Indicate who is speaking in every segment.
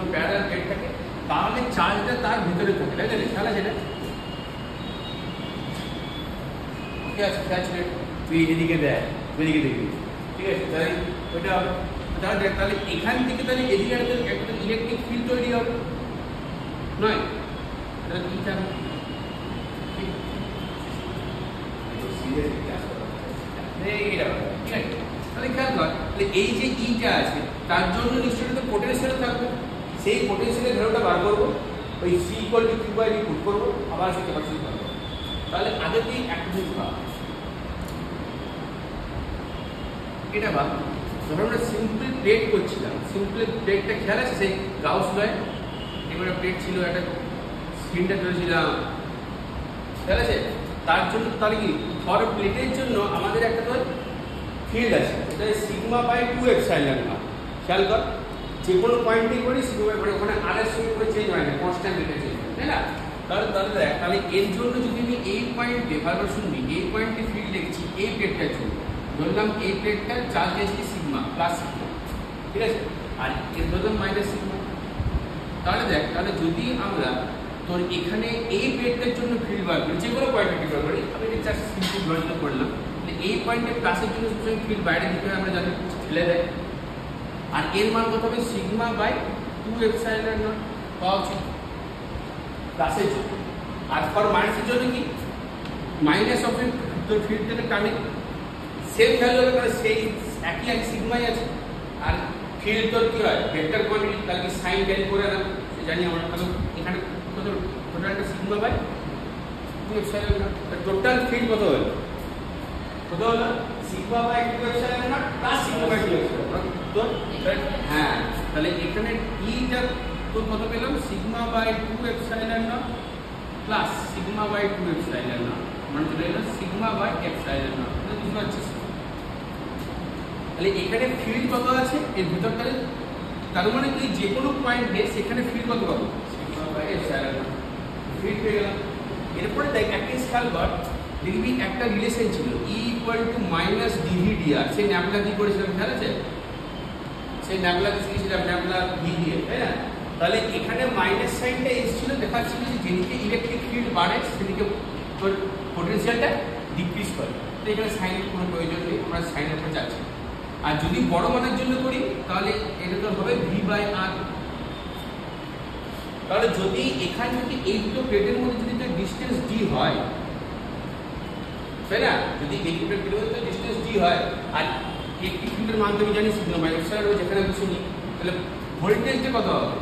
Speaker 1: দুটো parallel plate থাকে, তাহলে চার্জটা তার ভিতরে পড়ে, তাই না? খেয়াল আছে এটা? ঠিক আছে, খেয়াল আছে, তুই এদিকে দেয়, ওইদিকে দেখবি, ঠিক আছে? তাহলে ওইটা হবে। তাহলে এখান থেকে তাহলে এদিকে একটা ইলেকট্রিক ফিল্ড তৈরি হবে, নয়? তাহলে কি চান? তাহলে খেয়াল কর, এই যে ইটা আছে তার জন্য নিশ্চয়ই তো পোটেনশিয়াল থাকবে, সেই পোটেনশিয়ালের ভ্যালুটা বার করবো, ওই C equal to Q by D put করবো, আবার সেই ক্যাপাসিটি পাবো। তাহলে আগেতেই একটা জিনিস ভাব, এটা ভাব, ধরো আমরা সিম্পল প্লেট করছিলাম, সিম্পল প্লেটটা খেয়াল আছে সেই গাউস লয়, এবারে প্লেট ছিল, একটা স্ক্রিনটা ধরেছিলাম, খেয়াল আছে? তার জন্য তাহলে কি ফর প্লেটের জন্য আমাদের একটা তো ফিল্ড আছে, এটা সিগমা বাই 2 এপসাইলন নট। খেয়াল কর, যে কোনো পয়েন্টেই করি সিগমা বাই, মানে ওখানে আর এর সঙ্গে করে চেঞ্জ হয় না, কনস্ট্যান্ট রেটে চেঞ্জ হয়, তাই না? তাহলে দেখ, তাহলে এর জন্য যদি আমি এই পয়েন্টে, ভালো শুনবি, এই পয়েন্টে ফিল্ড লিখছি এই প্লেটটার জন্য, ধরলাম এই প্লেটটার চার্জ আছে সিগমা প্লাস সিগমা, ঠিক আছে? আর এর ধরলাম মাইনাস সিগমা। তাহলে দেখ, তাহলে যদি আমরা তোর এখানে এই প্লেটটার জন্য ফিল্ড বার করি, যে কোনো পয়েন্টে ফিল্ড বার করি, আমি এটা জাস্ট সিম্পল ড্রয়িংটা করলাম, এই পয়েন্টে প্লাসের জন্য সবসময় ফিল্ড বাইরে দিতে হয়, আমরা জানি ঠেলে দেয়, আর এর মান কত হবে? সিগমা বাই 2 এপসাইলন নট পাওয়া উচিত প্লাসের জন্য। আর ফর মাইনাসের জন্য কি মাইনাস অফ তোর ফিল্ড থেকে টার্নিং সেম ভ্যালু হবে, কারণ সেই একই সিগমাই আছে, আর ফিল্ড তোর কি হয় ভেক্টর কোয়ান্টিটি, তাহলে কি সাইন ক্যারি করে না জানি আমরা, তাহলে এখানে কত টোটালটা sigma by 2 epsilon naught, total field কত হলো? কত হলো? Sigma by 2 epsilon naught plus sigma by 2 epsilon naught. তো হ্যাঁ, তাহলে এখানে ইটা তো কত পেলাম? Sigma by 2 epsilon naught plus sigma by 2 epsilon naught, মানে চলে এলো সিগমা বাই এপসাইলন নট। বুঝতে পারছিস? তাহলে এখানে ফিল্ড কত আছে এর ভিতরটাতে, তার মানে তুই যে কোনো পয়েন্টে সেখানে ফিল্ড কত পাবো? Sigma by epsilon naught field পেয়ে গেলাম। এরপরে দেখ একটা খেয়াল কর, দেখবি একটা রিলেশন ছিল E equal to minus dV dR, সেই ন্যাপলা কি করেছিলাম খেয়াল আছে? সেই ন্যাপলা শিখেছিলাম, ন্যাপলা ভি দিয়ে, তাই না? তাহলে এখানে মাইনাস সাইনটা এসেছিল, দেখাচ্ছিল যে যেদিকে ইলেকট্রিক ফিল্ড বাড়ে সেদিকে তোর পোটেনশিয়ালটা ডিক্রিজ করে, তো এখানে সাইনের কোনো প্রয়োজন নেই, আমরা সাইনের উপর যাচ্ছি। আর যদি বড় মানের জন্য করি তাহলে এটা তো হবে ভি বাই আর। তাহলে যদি এখানে যদি এই দুটো প্লেটের মধ্যে যদি ডিস্টেন্স ডি হয়, তাই না? যদি এই দুটো প্লেটের মধ্যে ডিস্টেন্স ডি হয়, আর একটি ফিল্ডের মান তুমি জানি সিগমা বাই এপসাইলন রয়েছে, যেখানে আমি শুনি, তাহলে ভোল্টেজটা কত হবে?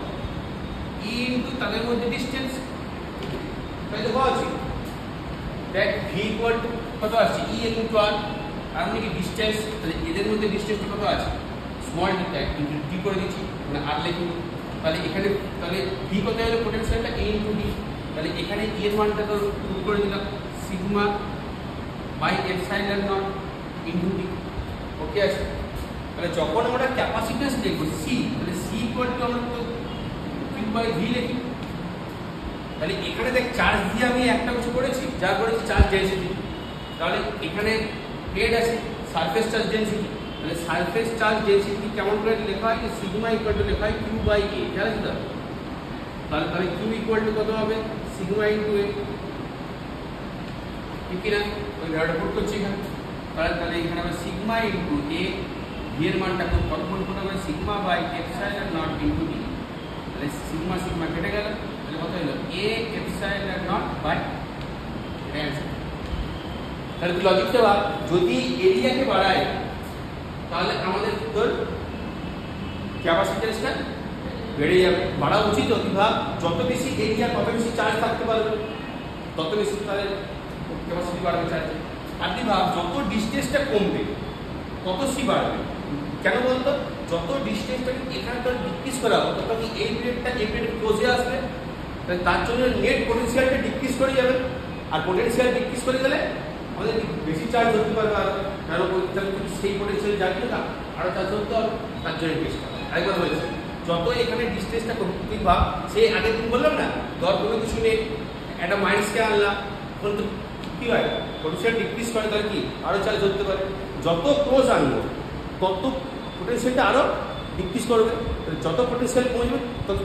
Speaker 1: ই ইনটু তাদের মধ্যে ডিস্টেন্স, তাই তো পাওয়া উচিত। দেখ ভি ইকুয়াল টু কত আছে? ই ইনটু আর, আর আমি কি ডিস্টেন্স, তাহলে এদের মধ্যে ডিস্টেন্স কত আছে? স্মল ডিটা ইনটু ডি করে দিচ্ছি, মানে আর লিখি। তাহলে এখানে তাহলে ভি কত হলো? পোটেনশিয়ালটা এ ইনটু ডি, তাহলে এখানে ই এর মানটা তো পুট করে দিলাম sigma by epsilon naught into D. Okay আছে? তাহলে যখন আমরা ক্যাপাসিট্যান্স দেখব সি, তাহলে সি ইকুয়াল টু আমরা তো কিউ বাই ভি লিখি। তাহলে এখানে দেখ চার্জ দিয়ে আমি একটা কিছু করেছি, যা করেছি চার্জ ডেনসিটি, তাহলে এখানে হেড আছে সারফেস চার্জ ডেনসিটি, তাহলে সারফেস চার্জ ডেনসিটি কেমন করে লেখা হয়? সিগমা ইকুয়াল টু লেখা হয় কিউ বাই এ, ঠিক আছে? তাহলে কিউ ইকুয়াল টু কত হবে? সিগমা ইনটু এ, ঠিক কি না? ওই ভ্যালুটা পুট করছি এখানে, তাহলে এখানে হবে সিগমা ইনটু এ, ভি এর মানটা কত পুট হবে? Sigma by epsilon naught into d, তাহলে সিগমা সিগমা কেটে গেল, তাহলে কত হলো? এ এপসাইলন নট বাই, এটা অ্যান্সার। তাহলে লজিকটা ভাব, যদি এরিয়াকে বাড়ায় তাহলে আমাদের তোর ক্যাপাসিট্যান্সটা বেড়ে যাবে, বাড়া উচিত অতি। ভাব যত বেশি এরিয়া তত বেশি চার্জ থাকতে পারবে, তত বেশি তাহলে ক্যাপাসিটি বাড়বে চার্জ। আর তুই ভাব যত ডিস্টেন্সটা কমবে তত সি বাড়বে। কেন বলতো? যত ডিস্টেন্সটা এখানে তোর ডিক্রিজ করা হবে তত কি এই প্লেটটা এই প্লেটের ক্লোজে আসবে, তার জন্য নেট পোটেনশিয়ালটা ডিক্রিজ করে যাবে, আর পোটেনশিয়াল ডিক্রিজ করে গেলে আমাদের বেশি চার্জ ধরতে পারবে, আর কারো সেই পোটেনশিয়াল যাবে না, আরো চার্জ ধরতে হবে, তার জন্য বেশি আরেকবার বলেছে যত এখানে ডিস্টেন্সটা তুই ভাব, সেই আগের দিন বললাম না, ধর কোনো কিছু নেই, একটা মাইনাসকে আনলাম, তখন তো কি হয় পোটেনশিয়াল ডিক্রিজ করে, তাহলে কি আরো চার্জ ধরতে পারে। যত ক্লোজ আনবো তত পোটেনশিয়ালটা আরো ডিক্রিজ করবে, তো যত পোটেনশিয়াল কমবে তত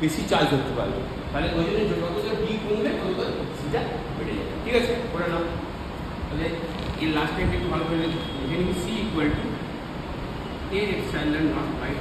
Speaker 1: বেশি চার্জ ধরতে পারবে, তাহলে ওই জন্য যত ডি কমবে তত সিটা বেড়ে যাবে। ঠিক আছে, করে নাও। তাহলে এই লাস্ট টাইমটা একটু ভালো করে লিখে নিবি, C equal to A epsilon naught by